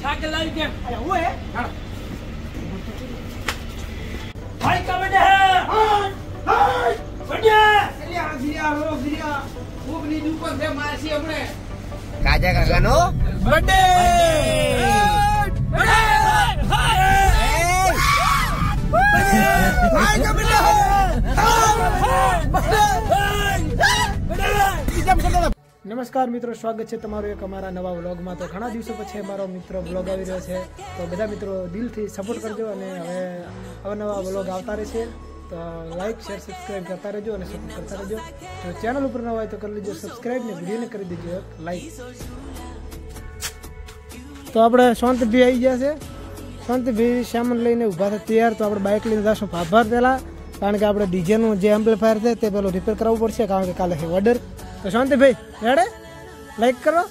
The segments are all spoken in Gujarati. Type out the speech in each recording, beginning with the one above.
साइकिल लाई के अरे वो है भाई का बर्थडे है। हाय बर्थडे चलिए गिरिया वो अपनी ऊपर से मारसी हमने काजा काकानो बर्थडे भाई का बर्थडे नमस्कार मित्रों, स्वागत है तमारो एक अमारा नवा व्लॉग में। तो घણા દિવસો પછી અમારો મિત્ર વ્લોગ આવી રહ્યો છે, તો બધા મિત્રો દિલથી સપોર્ટ કરજો અને હવે અવનવા વ્લોગ આવતા રહેશે। તો લાઈક શેર સબસ્ક્રાઇબ કરતા રહેજો અને સપોર્ટ કરતા રહેજો। જો ચેનલ ઉપર ન હોય તો કરી લેજો સબસ્ક્રાઇબ ને વિડિયોને કરી દેજો એક લાઈક। તો આપણે શાંતિભાઈ આવી ગયા છે। શાંતિભાઈ સામાન લઈને ઊભા છે તૈયાર। તો આપણે બાઇક લઈને જશું ભાભર પહેલા, કારણ કે આપણે ડીજેનું જે એમ્પ્લીફાયર છે તે પેલું રિપેર કરાવવું પડશે, કારણ કે કાલે છે ઓર્ડર। તો શાંતિભાઈ રેડે લાઈક કરો।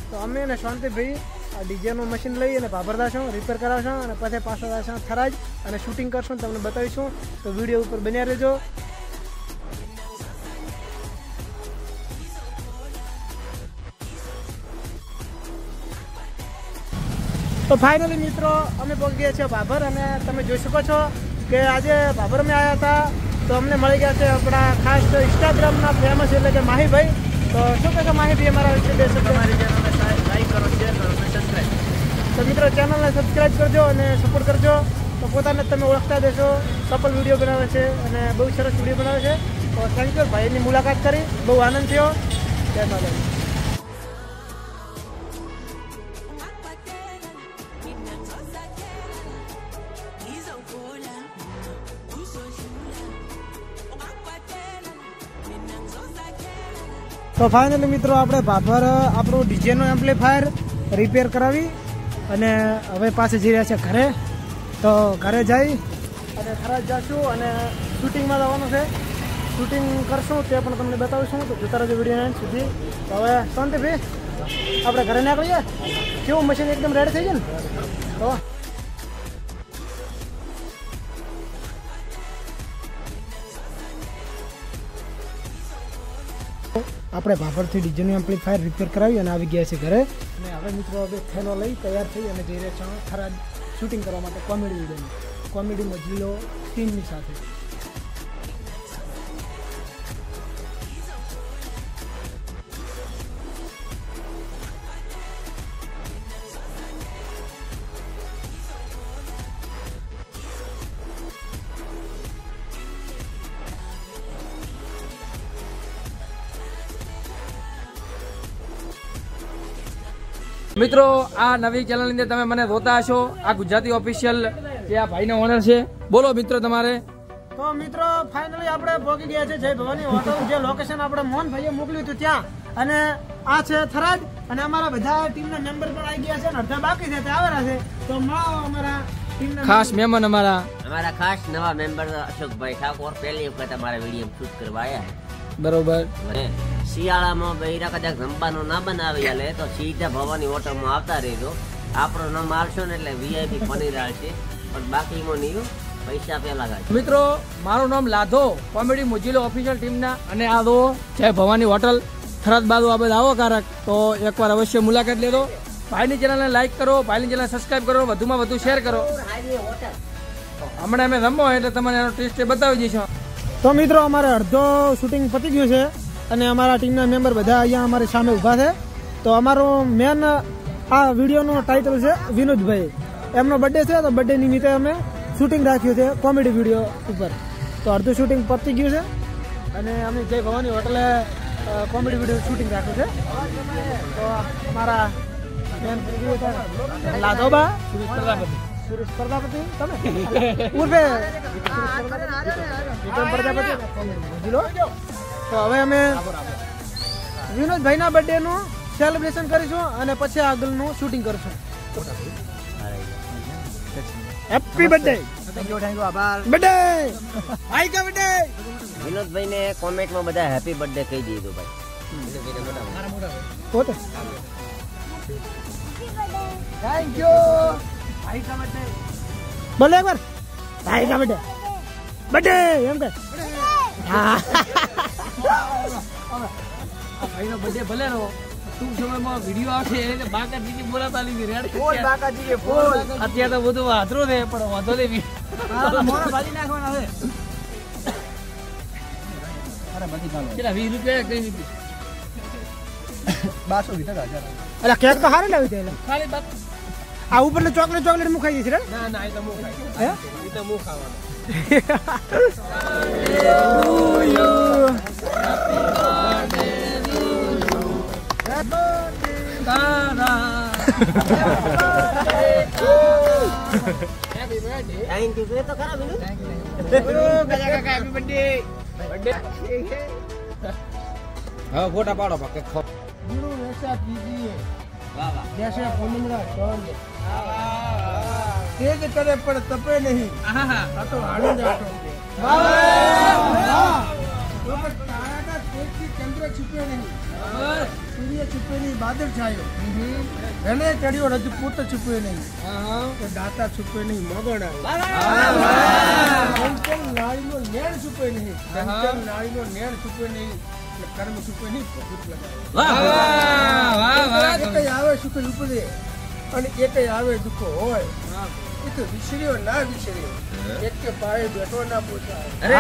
તો અમે ને શાંતિભાઈ આ ડીજેનું મશીન લઈ અને ભાભર દાશું, રિપેર કરાવશું અને પછી પાછા દાશું થરાજ અને શૂટિંગ કરશું, તમને બતાવીશું। તો વિડીયો ઉપર બન્યા રહેજો। તો ફાઇનલી મિત્રો અમે પહોંચી ગયા છીએ ભાભર, અને તમે જોઈ શકો છો કે આજે ભાભર અમે આવ્યા હતા તો અમને મળી ગયા છે આપણા ખાસ ઇન્સ્ટાગ્રામના ફેમસ એટલે કે માહીભાઈ। તો શું કહે માહીભાઈ અમારા વિશે બે શબ્દ? તમારી ચેનલને લાઈક કરો, શેર કરો અને સબસ્ક્રાઇબ। તો મિત્રો ચેનલને સબસ્ક્રાઇબ કરજો અને સપોર્ટ કરજો। તો પોતાને તમે ઓળખતા દેશો, કપલ વિડીયો બનાવે છે અને બહુ સરસ વિડીયો બનાવે છે। તો થેન્ક યુ, ભાઈની મુલાકાત કરી બહુ આનંદ થયો। જય માતાજી। તો ફાઇનલી મિત્રો આપણે ભાભર આપણું ડીજેનો એમ્પ્લીફાયર રિપેર કરાવી અને હવે પાસે જઈ રહ્યા છે ઘરે। તો ઘરે જઈ અને ખરાબ જઈશું અને શૂટિંગમાં જવાનું છે, શૂટિંગ કરશું તે પણ તમને બતાવીશું। તો જોતા રહેજો વિડીયો એન્ડ સુધી। તો હવે શાંતિભાઈ આપણે ઘરે નીકળીએ। કેવું મશીન એકદમ રેડી થઈ ગયું ને? તો આપણે ભાભરથી ડીજેનું એમ્પ્લીફાયર રિપેર કરાવી અને આવી ગયા છે ઘરે। અને હવે મિત્રો હવે થેલો લઈ તૈયાર થઈ અને જઈ રહ્યા છે ખરાબ શૂટિંગ કરવા માટે કોમેડી વિડીયોની, કોમેડી મજલીઓ ટીમની સાથે। મિત્રો આ નવી ચેનલ ની અંદર તમે મને જોતા હશો, આ ગુજરાતી ઓફિશિયલ જે આ ભાઈનો ઓનર છે। બોલો મિત્રો તમારે। તો મિત્રો ફાઇનલી આપણે પહોંચી ગયા છે જય ભવાની હોટલ, જે લોકેશન આપણે મોહનભાઈએ મોકલ્યું હતું ત્યાં। અને આ છે થરાદ અને અમારા બધા ટીમના મેમ્બર પણ આવી ગયા છે અને અડધા બાકી છે તે આવેલા છે। તો મળો અમારા ટીમના ખાસ મહેમાન અમારા ખાસ નવા મેમ્બર અશોકભાઈ ઠાકોર પહેલી વખત અમારા વિડીયો શૂટ કરવા આવ્યા। બરોબર। શિયાળામાં બૈરા કદાચ જમવાનું ના બનાવી આલે તો સીધા ભવાની હોટલમાં આવતા રહેજો। આપણો નામ આવશો ને એટલે વીઆઈપી પનીર આવશે, પણ બાકીમાં નહીં, પૈસા પેલા ગાય। મિત્રો મારું નામ લાધો, કોમેડી મોજીલો ઓફિશિયલ ટીમના, અને આ દો જય ભવાની હોટલ થરાદ બાજુ આ બધા આવો કારક। તો એકવાર અવશ્ય મુલાકાત લેજો। ભાઈની ચેનલને લાઈક કરો, ભાઈની ચેનલ સબસ્ક્રાઇબ કરો, વધુમાં વધુ શેર કરો। હમણાં અમે રમો એટલે તમને એનો ટેસ્ટ બતાવી દઈશું। તો મિત્રો અમારે અડધો શૂટિંગ પતી ગયું છે અને અમારા ટીમના મેમ્બર બધા અહીંયા અમારી સામે ઊભા છે। તો અમારો મેન આ વિડીયોનો ટાઇટલ છે વિનોદભાઈ, એમનો બર્થડે છે તો બર્થડે નિમિત્તે અમે શૂટિંગ રાખ્યું છે કોમેડી વિડીયો ઉપર। તો અડધું શૂટિંગ પતી ગયું છે અને અમે જય ભવાની હોટલે કોમેડી વિડીયો શૂટિંગ રાખ્યું છે। તો અમારા મેન લાધોબા સુરેશ પ્રજાપતિ તમે ઉર્ફે પ્રજાપતિ। તો હવે અમે વિનોદભાઈના બર્થડે નું સેલિબ્રેશન કરીશું અને પછી આગળનું શૂટિંગ કરીશું। હેપી બર્થડે, બર્થડે ભાઈ કા બર્થડે। વિનોદભાઈ ને કોમેન્ટમાં બધા હેપી બર્થડે કહી દીધું ભાઈ। પોતે થેન્ક યુ ભાઈ કા બર્થડે, બોલે એકવાર ભાઈ કા બર્થડે, બર્થડે એમ કે હા ભાઈનો બર્થડે ભલે રહો ટૂંક સમયમાં વિડીયો આવશે એટલે બાકાજી બોલાતા લીધી રેડી ફૂલ બાકાજી કે ફૂલ અત્યારે તો બધું વાતરો છે પણ વાંધો નહીં મોરા ભાજી નાખવાના છે અરે બધી ચાલો કેટલા 20 રૂપિયા કઈ રૂપિયા 1200 લીધા અલા કેક તો હારે લાવી દે ખાલી બાત આ ઉપર ચોકલેટ મુખાઈ છે રે ના ના એ તો મો ખાય હે એ તો મો ખાવાનો થેન્ક યુ તો ખરા બીજું ગજા કાકા હેપી બર્થડે હા ફોટા પાડો પાકે ગુરુ વેસા કીજીએ વાહ વાહ જૈસે ફોનમરા ટોન તેજ કરે પણ તપે નહીં આ તો આનંદ આટો વાહ વાહ તો પણ તારા કા તેજથી ચંદ્ર છુપે નહીં સૂર્ય છુપે નહીં બાદલ છાયો એને ચડ્યો રજપૂત છુપે નહીં તો દાતા છુપે નહીં મગણ ચંચલ નાળીનો નેણ છુપે નહીં ચંચલ નાળીનો નેણ છુપે નહીં કર્મ છુપે નહીં ભૂત લગાવે એક આવે સુખ ઉપદે અને એક આવે દુઃખો હોય એ તો વિસર્યો ના વિસર્યો એક કે પાયે બેઠો ના પોસાય અરે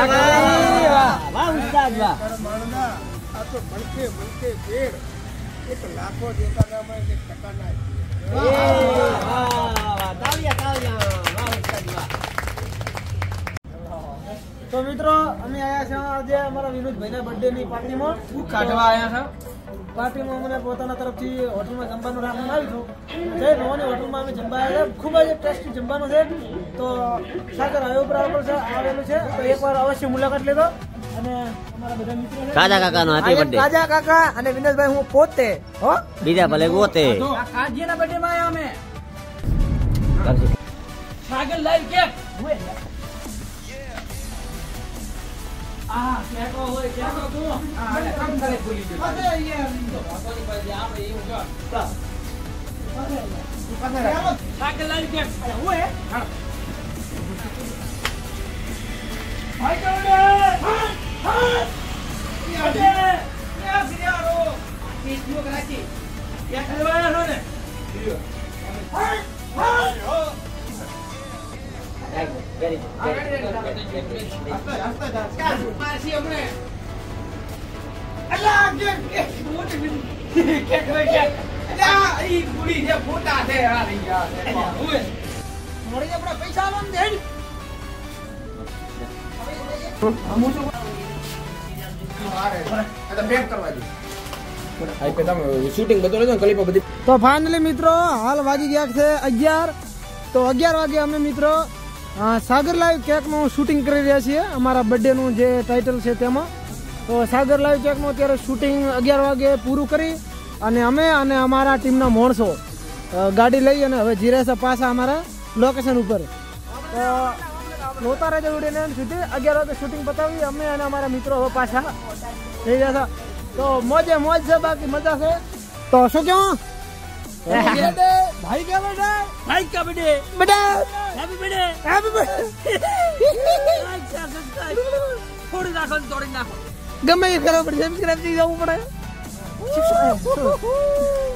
વાહ વાહ ઉસ્તાદ વાહ માણના આ તો મણકે ભેડ એક લાખો દેખાડામાં એક ટકા ના તો મિત્રો અમે આયા છે આજે અમારા વિનોદભાઈના બર્થડે ની પાર્ટીમાં કાઢવા આયા છો પાર્ટીમાં મને પોતાના તરફથી હોટલમાં જમવાનું રાખવામાં આવ્યું હતું જય ભવાની હોટલમાં અમે જમવા આવ્યા ખૂબ જ ટેસ્ટી જમવાનું છે તો સાગર હાઈવે ઉપર આવેલું છે તો એકવાર અવશ્ય મુલાકાત લેજો અને અમારા બધા મિત્રો છે કાજા કાકાનો હેપી બર્થડે કાજા કાકા અને વિનોદભાઈ હું પોતે હો બીજા ભલે ગોતે કાજીના બર્થડે માં આયા અમે સાગર લાઈવ કેક આ કેકો હોય કેકો તું આ કામ કરે ભૂલી ગયો અરે યાર તો વાતોની પાસે આપણે એવું જો સાગર લાઈવ કેક હોય હા ભાઈ કોને હા યાદે યા ફિયારો ઈસ્મો કરાચી યા ખલવાયા છો ને હા હા શૂટિંગ બધું રહેજો ક્લિપો બધી તો ફાઇનલી મિત્રો હાલ વાગી ગયા છે 11 તો 11 વાગે અમે મિત્રો સાગર લાઈવ કેકનું શૂટિંગ કરી રહ્યા છીએ અમારા બર્થડેનું જે ટાઇટલ છે તેમાં તો સાગર લાઈવ કેકનું અત્યારે શૂટિંગ 11 વાગે પૂરું કરી અને અમે અને અમારા ટીમના માણસો ગાડી લઈ અને હવે જીરે છે પાછા અમારા લોકેશન ઉપર તો લોતા રહેજો વિડીયોને સુધી 11 વાગે શૂટિંગ પતાવી અમે અને અમારા મિત્રો હવે પાછા થઈ ગયા હતા તો મોજે મોજ છે બાકી મજા છે તો શું કેવું भाई क्या बर्थडे भाई का बर्थडे बेटा हैप्पी बर्थडे हैप्पी बर्थडे अच्छा सब्सक्राइब थोड़ी नाखो गમે એ કરવા પડે સબસ્ક્રાઇબ થઈ જવું પડે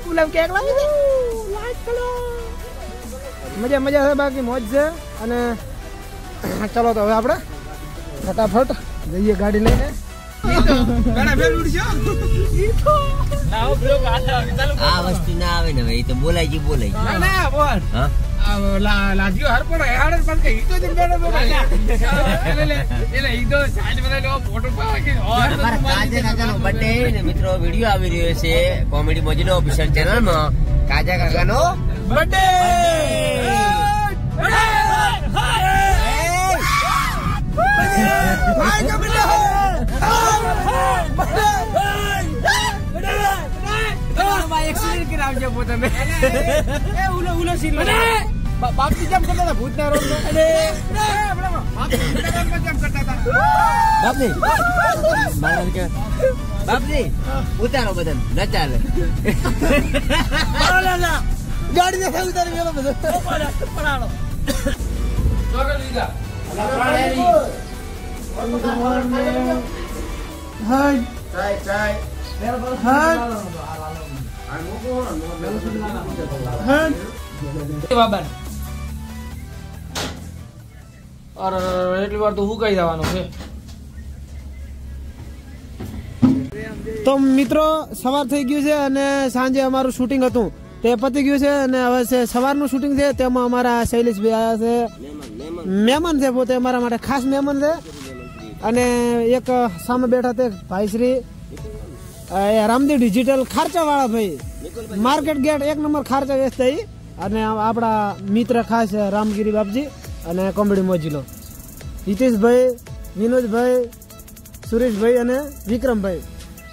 ગુલાબ કેક લાવી દે લાઈક કરો મજા છે બાકી મોજ છે અને ચલો તો હવે આપણે ફટાફટ જઈએ ગાડી લઈને આ વસ્તુ ના આવે ને ભાઈ તો બોલાય લાગ્યો હર પણ હેડ પણ કે ઈ તો જ બેડો એટલે ઈ તો સાઈડ બનાવ્યો ફોટો પાકે અમારા કાજા કાકાનો બર્થડે ને મિત્રો વિડિયો આવી રહ્યો છે કોમેડી મોજીલો ઓફિશિયલ ચેનલમાં કાજા કાકાનો બર્થડે એક્સિડન્ટ કરાવજો પોતાને એ ઉલો સીન બાપજી જેમ કરતા હતા ભૂતના રોલ અરે જેમ કરતા હતા બાપજી ઉતારો બદન ન ચાલે ગાડી ને ઉતારી ગયો બધો પડાડો ચોકડ લીધા હાય હાય બાબા અરે એટલી વાર તો હુકાઈ જવાનું છે. તો મિત્રો સવાર થઈ ગયું છે અને સાંજે અમારું શૂટિંગ હતું તે પતી ગયું છે અને હવે છે સવારનું શૂટિંગ છે. તેમાં અમારા શૈલેષભાઈ આવ્યા છે, મહેમાન છે, પોતે અમારા માટે ખાસ મહેમાન છે. અને એક સામે બેઠા તે ભાઈશ્રી રામદેવ ડિજિટલ ખારચા વાળા ભાઈ, માર્કેટ ગેટ 1 નંબર ખારચા વેચતા. અને આપણા મિત્ર ખાસ રામગીરી બાપજી અને કોમેડી મોજીલો હિતેશભાઈ, વિનોદભાઈ, સુરેશભાઈ અને વિક્રમભાઈ.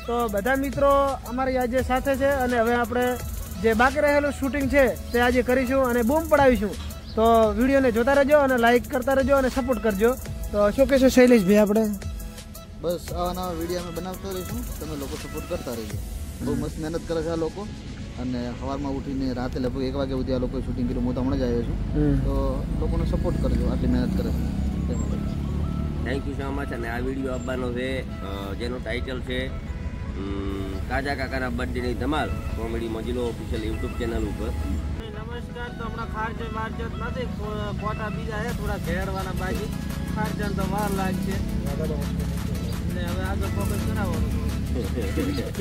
તો બધા મિત્રો અમારી આજે સાથે છે અને હવે આપણે જે બાકી રહેલું શૂટિંગ છે તે આજે કરીશું અને બૂમ પડાવીશું. તો વિડીયોને જોતા રહેજો અને લાઈક કરતા રહેજો અને સપોર્ટ કરજો. તો શું કહેશો શૈલેષભાઈ? આપણે બસ આવા નવા વિડીયો અમે બનાવતા રહીશું, તમે લોકો સપોર્ટ કરતા રહેજો. બહુ મસ્ત મહેનત કરે છે આ લોકો અને સવારમાં ઉઠીને રાતે લગભગ 1 વાગ્યા સુધી આ લોકોએ શૂટિંગ કર્યું. હું તો હમણાં જ આવ્યો છું. તો લોકોને સપોર્ટ કરજો, આટલી મહેનત કરે છે. Thank you so much. અને આ વિડીયો આપવાનો છે જેનું ટાઇટલ છે કાજા કાકાના બર્થડેની ધમાલ, કોમેડી મોજીલો ઓફિશિયલ યુટ્યુબ ચેનલ ઉપર. નમસ્કાર. તો હમણાં ખારચે મારચત નથી, ફોટા બીજા છે થોડા ઘેરવાના બાકી. ખારચન તો વાર લાગશે ને હવે આગળ ફોકસ કરાવવાનું.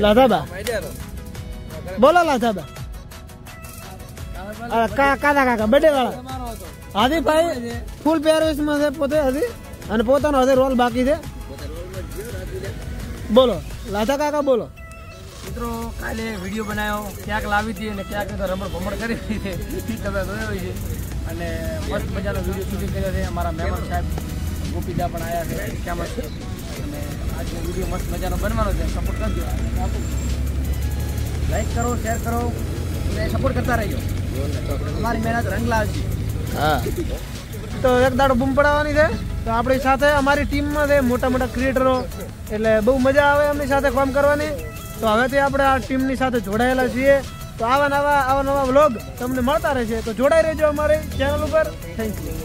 લાધાબા બોલો, લાધાબા કાકા કાકા બર્થડે વાળા હાદીભાઈ ફૂલ પહેરવેશમાં છે પોતે હજી અને પોતાનો હજી રોલ બાકી છે. બોલો લાધા કાકા બોલો. મિત્રો કાલે વિડીયો બનાવ્યો, ક્યાંક લાવી હતી અને ક્યાંક તો રમણ ભમણ કરી હતી, તમે જોયો છે. અને મસ્ત મજાનો વિડીયો શૂટિંગ કર્યો છે. અમારા મહેમાન સાહેબ ગોપીદા પણ આવ્યા છે રિક્ષામાં છે અને આજે વિડીયો મસ્ત મજાનો બનવાનો છે. સપોર્ટ કરજો, લાઈક કરો, શેર કરો અને સપોર્ટ કરતા રહેજો. અમારી મહેનત રંગ લાવશે. હા, તો એક દાડો બૂમ પડાવવાની છે. તો આપણી સાથે અમારી ટીમમાં છે મોટા મોટા ક્રિએટરો, એટલે બહુ મજા આવે એમની સાથે કામ કરવાની. તો હવેથી આપણે આ ટીમની સાથે જોડાયેલા છીએ. તો આવા નવા વ્લોગ તમને મળતા રહેશે. તો જોડાઈ રહેજો અમારી ચેનલ ઉપર. Thank you.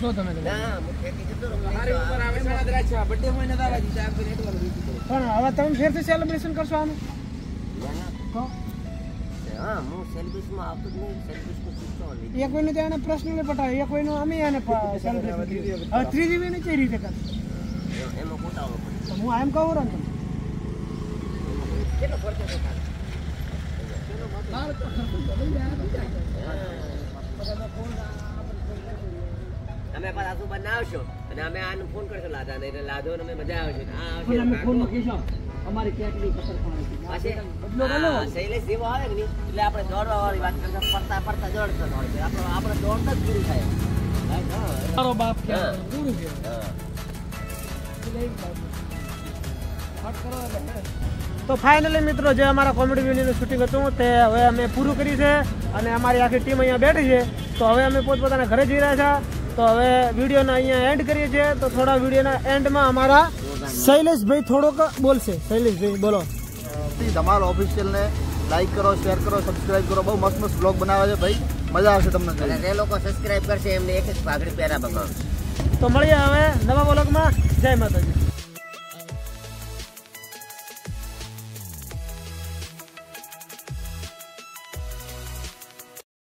જો તમે પણ હવે તમે ફેરથી સેલિબ્રેશન કરશો આનું? એક કોઈને તો એને પર્સનલી પટાવે, એક કોઈનું અમે એને સેલિબ્રેશન કરીએ. હવે 3GB ને કઈ રીતે કરે? હું એમ કહું ને તમે પાછું બનાવશો અને અમે આને ફોન કરશો લાદા ને, એટલે લાદો અમે મજા આવશે. અમારી કેટલી કસર શૈલેષ જેવો આવે કે નહીં એટલે આપણે દોડવા વાળી વાત કરતા પડતા દોડતા હોય આપણે દોડતા જ પૂરું થાય. મારો બાપ તો ફાઇનલી મિત્રો જે અમારા કોમેડી વિડીયોનું શૂટિંગ હતું તે હવે અમે પૂરું કર્યું છે અને અમારી આખી ટીમ અહીંયા બેઠી છે. તો હવે અમે પોતપોતાના ઘરે જઈ રહ્યા છીએ. તો હવે વિડીયોને અહીંયા એન્ડ કરીએ છીએ. તો થોડા વિડીયોના એન્ડમાં અમારા શૈલેષભાઈ થોડોક બોલશે. શૈલેષભાઈ બોલો. ધમાલ ઓફિશિયલને લાઈક કરો, શેર કરો, સબસ્ક્રાઇબ કરો. બહુ મસ્ત મસ્ત બ્લોગ બનાવે છે ભાઈ, મજા આવશે તમને. અને જે લોકો સબસ્ક્રાઇબ કરશે એમને એક પાઘડી પહેરા બગાવશે. તો મળીએ હવે નવા બ્લોગમાં. જય માતાજી.